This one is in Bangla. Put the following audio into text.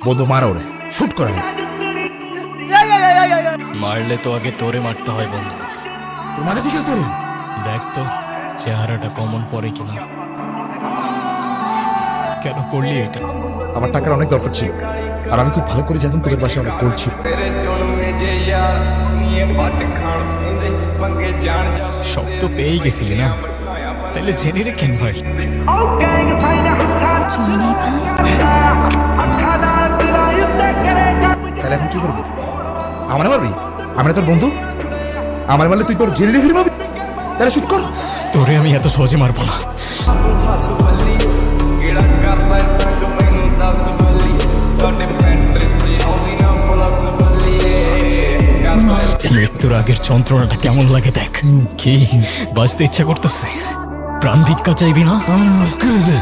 বন্ধু মারা ওরে, শুট করে। মারলে তো আগে তোরে মারতে হয় বন্ধু। তোর মাথা ঠিক আছে রে? দেখ তো চেহারাটা কমন পড়ে কিনা। কেন করলি এটা? আমার টাকার অনেক দরকার ছিল, আর আমি খুব ভালো করে জানতাম তোদের বাসায় অনেক গোল্ড ছিল। সব তো পেয়েই গেছিলি না, তাহলে জেনে রেখেন ভাই। জনি ভাই, তাহলে এখন কি করবি তুই? আমার মারবি? আমরা তোর বন্ধু, আমার মারলে তুই তোর জেলে ফিরে পাবি। তাহলে শুট কর। তোরে আমি এত সহজে মারবো না। মৃত্যুর আগের যন্ত্রণাটা কেমন লাগে দেখ। কি বাঁচতে ইচ্ছা করতেছে? প্রাণ ভিক্ষা চাইবি না? মাফ করে দে।